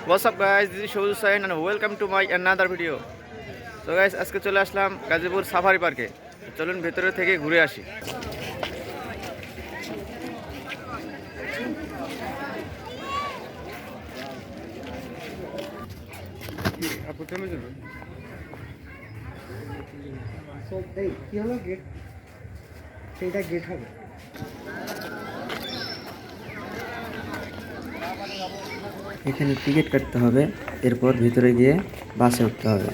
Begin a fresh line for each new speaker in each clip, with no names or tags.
What's up guys, this is Shobuz Hussain and welcome to my another video. So guys, আজকে চলে আসলাম Gazipur safari পার্কে। চলুন ভেতরে থেকে ঘুরে আসি।
আপু চলে যাবে
এই কি হলো গেট সেইটা গেট হবে
এখানে টিকিট কাটতে হবে, এরপর ভিতরে গিয়ে বাসে উঠতে হবে।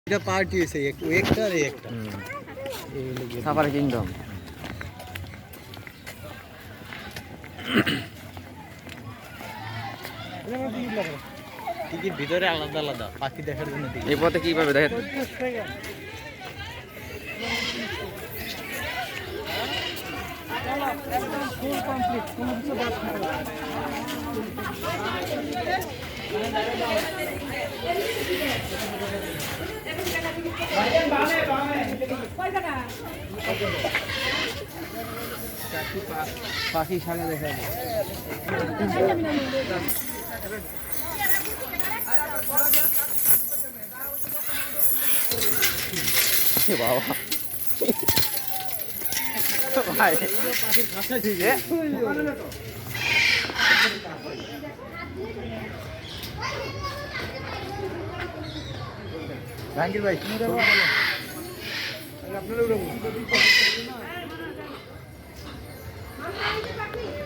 এটা পার্টি হয়েছে একটা আর একটা
সাফারি কিংডম।
টিকিট ভিতরে আলাদা আলাদা পাখি দেখার জন্য
এই পথে কিভাবে দেখেন?
পাখি সামনে দেখা যায়।
বাবা ভাই
জাহাঙ্গীর ভাই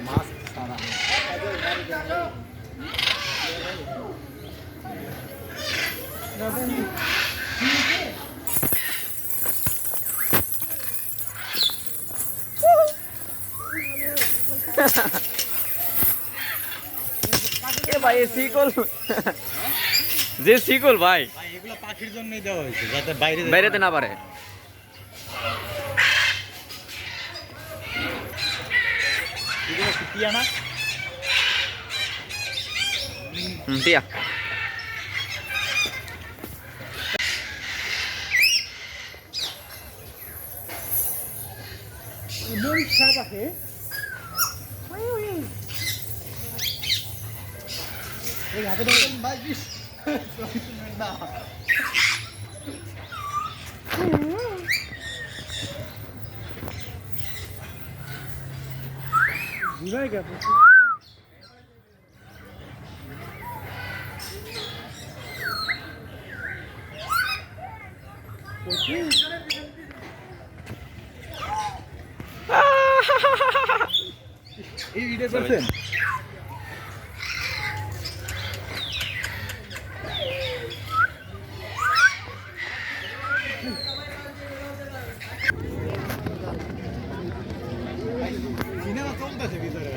মাছ সারা
এ ভাই এ শিকল যে শিকল ভাই
ভাই এগুলো পাখির জন্যই দেওয়া হয়েছে যাতে বাইরে
বাইরেতে না পারে।
টিয়া না
টিয়া
এই ভিডিও করছেন সিনেমা চলতেছে ভিতরে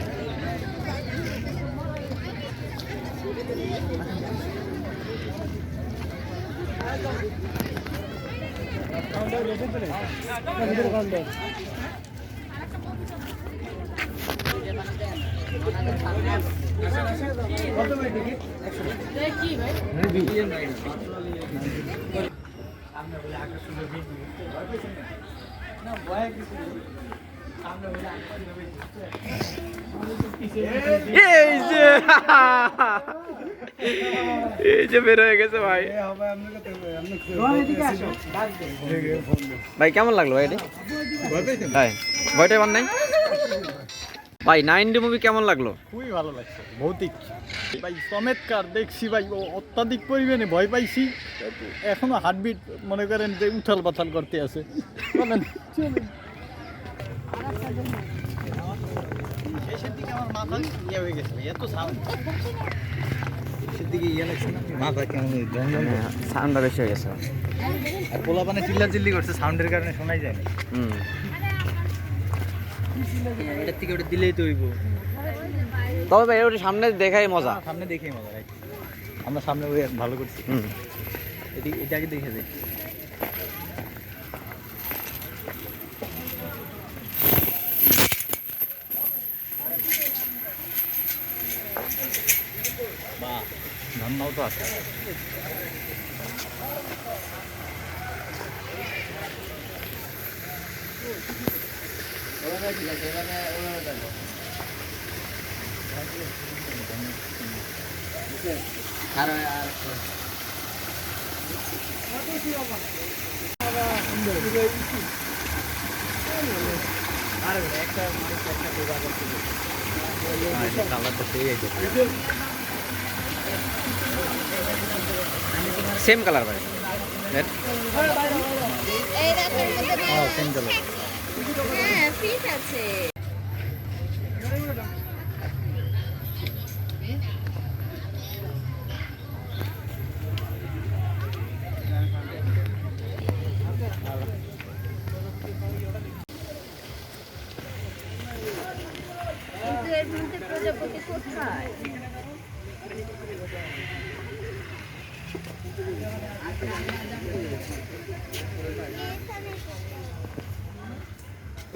এই যে এই যে বের হয়ে গেছে ভাই। ভাই কেমন লাগলো ভাই? ভাই ভয়টা এবার নাই ভাই। 9D মুভি কেমন লাগলো?
খুবই ভালো লাগছে, ভৌতিক ভাই, চমৎকার দেখছি ভাই। অত্যাধিক পরিমাণে ভয় পাইছি, এখনো হার্টবিট মনে করেন যে উথাল পাথাল করতে আছে। শেষের দিকে আমার মাথা ইয়ে হয়ে গেছে, এত সাউন্ড শেষের দিকে ইয়ে লাগছে না, মাথা কেমন
সাউন্ডটা বেশি হয়ে গেছে।
আর পোলাপানে চিল্লাচিল্লি করছে, সাউন্ডের কারণে শোনাই যায় না। এটার থেকে ওটা দিলেই তো হইব।
তবে ভাই ওটা সামনে দেখাই মজা।
সামনে দেখেই মজা ভাই, আমরা সামনে ভালো করছি। এটা আগে দেখে যাই। বাহ, ধান্নাও তো আছে।
সেম কালার ভাই।
এই রাতের মধ্যে
সেম কালার।
হ্যাঁ ফিট আছে।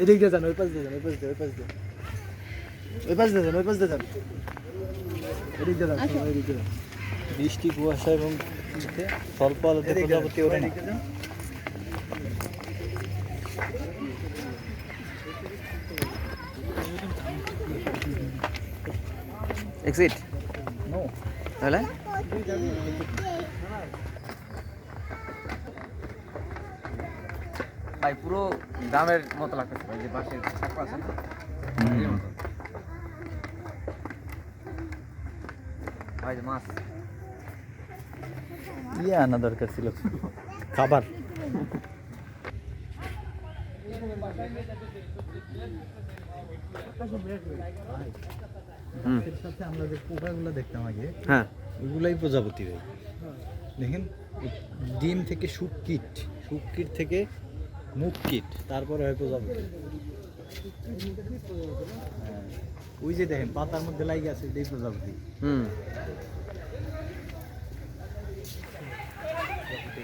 এদিক দিয়ে যান, ওই পাশ দিয়ে যান, ওই পাশ দিয়ে, ওই পাশ দিয়ে, ওই পাশ দিয়ে যান, ওই পাশ দিয়ে যান, এদিক দিয়ে যান, এদিক দিয়ে যান। বৃষ্টি কুয়াশা এবং স্বল্প আলোতে প্রজাপতি ওঠে না।
এক্সিট
নো,
তাহলে ভাই পুরো গ্রামের মতো লাগতেছে ভাই, যে বাসের ছাপা আছে না এর মতো। ভাই যে মাছ
ইয়ে আনা দরকার ছিল, খাবার। এর সাথে আমরা যে পোকাগুলো দেখতাম আগে,
হ্যাঁ
ওগুলাই প্রজাপতি ভাই। দেখেন, ডিম থেকে শুক কীট, শুক কীট থেকে মুখ কীট, তারপরে হয় প্রজাপতি। হ্যাঁ, ওই যে দেখেন পাতার মধ্যে লাগে আছে, এটাই প্রজাপতি।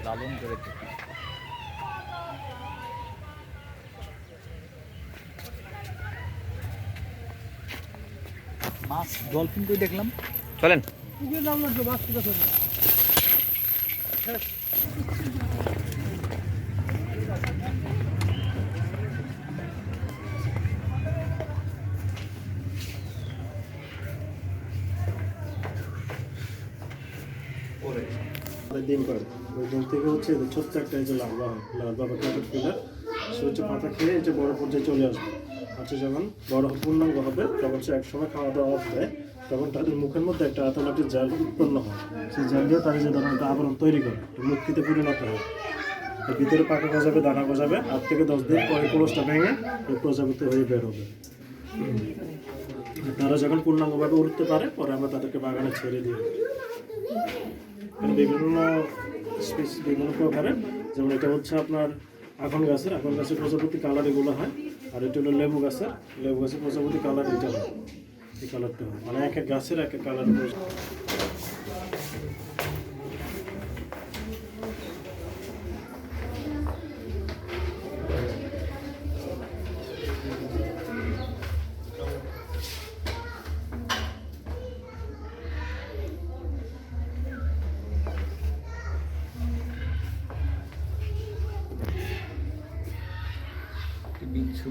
লালন করে থাকি। মাছ ডলফিন কই দেখলাম,
চলেন।
ডিম পারে, ওই ডিম থেকে হচ্ছে এদের ছোট্ট একটা এই যে লার্ভা হয়, লার্ভা বা ক্যাটারপিলার, সে হচ্ছে পাতা খেয়ে এই যে বড় পর্যায়ে চলে আসবে। আচ্ছা, যখন বড় পূর্ণাঙ্গ হবে তখন সে একসময় খাওয়া দাওয়া অফ দেয়, তখন তাদের মুখের মধ্যে একটা আতলাটি জাল উৎপন্ন হয়। সেই জাল দিয়ে তারা যে ধরনের একটা আবরণ তৈরি করে মুক্তিতে পরিণত হয়। এর ভিতরে পাকা গজাবে, দানা গজাবে, 8 থেকে 10 দিন পরে কোলসটা ভেঙে এই প্রজাপতি হয়ে বের হবে। তারা যখন পূর্ণাঙ্গভাবে উঠতে পারে পরে আমরা তাদেরকে বাগানে ছেড়ে দিই। বিভিন্ন স্পিস, বিভিন্ন প্রকারের, যেমন এটা হচ্ছে আপনার এখন গাছের প্রজাপতি কালার এগুলো হয়, আর এটা হলো লেবু গাছের প্রজাপতি কালার এটা হয়, এই কালারটা হয়, মানে এক এক গাছের এক এক কালার।
বিচ্ছু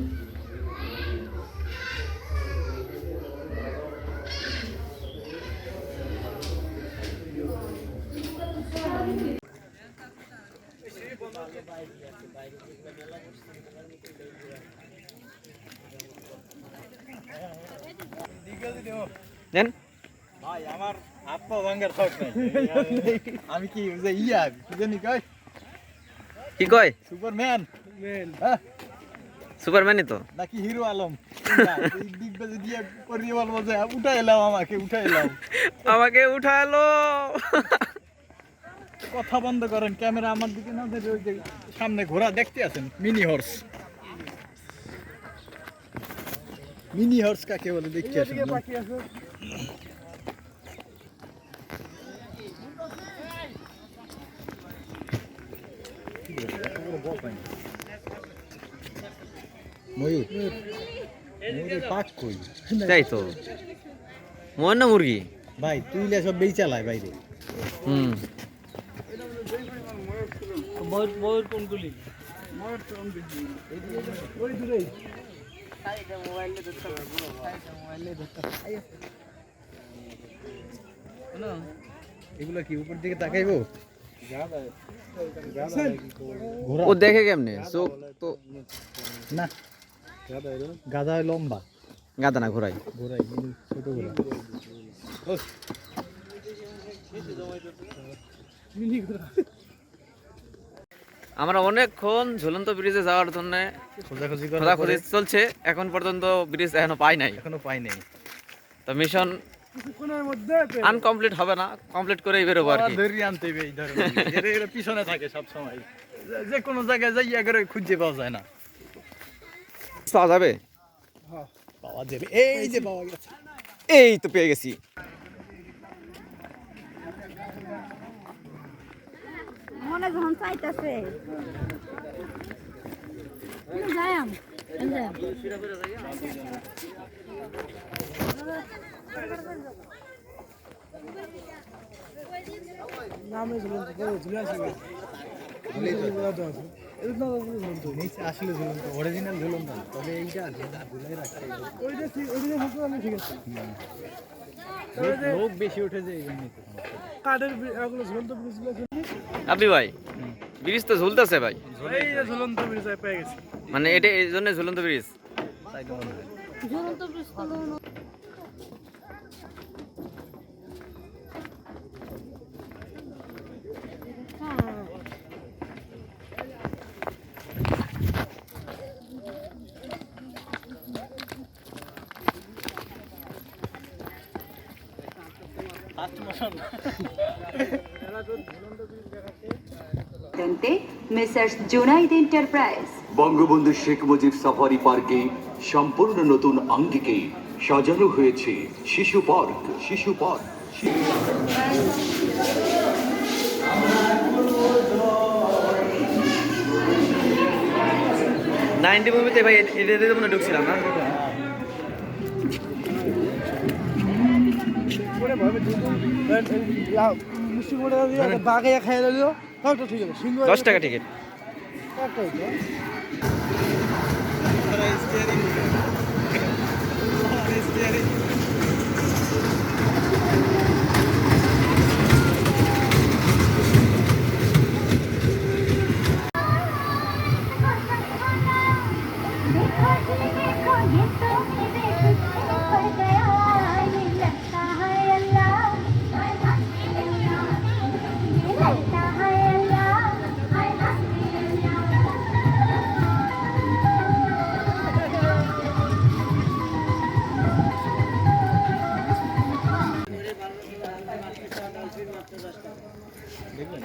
দেন।
ভাই আমার হাত পা ভাঙার শখ নাই। আমি কি ওই যে ইয়া কি জানি কয়,
কি কয়?
সুপারম্যান
সুপারম্যানই তো
নাকি হিরো আলম, এই দিক বাজে দিয়ে করিয়ে বলবো যে উঠা এলাম, আমাকে উঠা এলাম।
আমাকে উঠালো।
কথা বন্ধ করেন, ক্যামেরা আমার দিকে না ধরে ওই যে সামনে ঘোড়া দেখতে আছেন, মিনি হর্স। মিনি হর্স কাকে বলে দেখতে আছেন? ময়ূর, ময়ূরের পাক কই?
তাই তো, মন না মুরগি?
ভাই তুই সব বেই চালায় বাইরে। ময়ূর কোনগুলি? এগুলো কি উপর দিকে তাকাইবো?
ও দেখে কেমনে? চোখ তো
না, গাধা হয় লম্বা,
গাদা না ঘোরাই।
ঘোড়াই ছোট ঘোড়া।
আমরা অনেকক্ষণ ঝুলন্ত ব্রিজে যাওয়ার জন্য খোঁজাখুঁজি চলছে, এখন পর্যন্ত ব্রিজ এখনো পাই নাই।
এখনো পাই নাই।
তো মিশন আনকমপ্লিট হবে না, কমপ্লিট করেই বেরোবো আর কি।
ধরে আনতে হবে এই ধরনের, এরা পিছনে থাকে সব সময়, যে কোনো জায়গায় যাই করে খুঁজে পাওয়া যায় না।
পাওয়া যাবে,
পাওয়া যাবে, এই যে পাওয়া গেছে,
এই তো পেয়ে গেছি।
মনে যখন চাইতেছে যাইম
নামে ঝুলন্ত ঝুলে আসে নিচে আসলে ঝুলন্ত অরিজিনাল ঝুলন্ত তবে এইটা ঝুলাই রাখছে ওইটা ঠিক আছে লোক বেশি উঠেছে এই জন্য কাঠের এগুলো ঝুলন্ত ব্রিজগুলো
আপনি ভাই ব্রিজ তো ঝুলতেছে ভাই,
এই যে ঝুলন্ত ব্রিজ পেয়ে গেছে
মানে এটা এই জন্য ঝুলন্ত ব্রিজ।
তাই তো মনে হয়
ঝুলন্ত bridge
messrs Junaid enterprise
Bangabandhu Sheikh Mujib safari পার্কে সম্পূর্ণ নতুন আঙ্গিকে সাজানো হয়েছে শিশু পার্ক।
90 মুভিতে ভাই এটাতে তো মনে হয় ঢুকছিলাম না।
মিষ্টি করে বাগে খাইয়ে দিল তো ঠিক আছে
10 টাকা টিকিট।
দেখবেন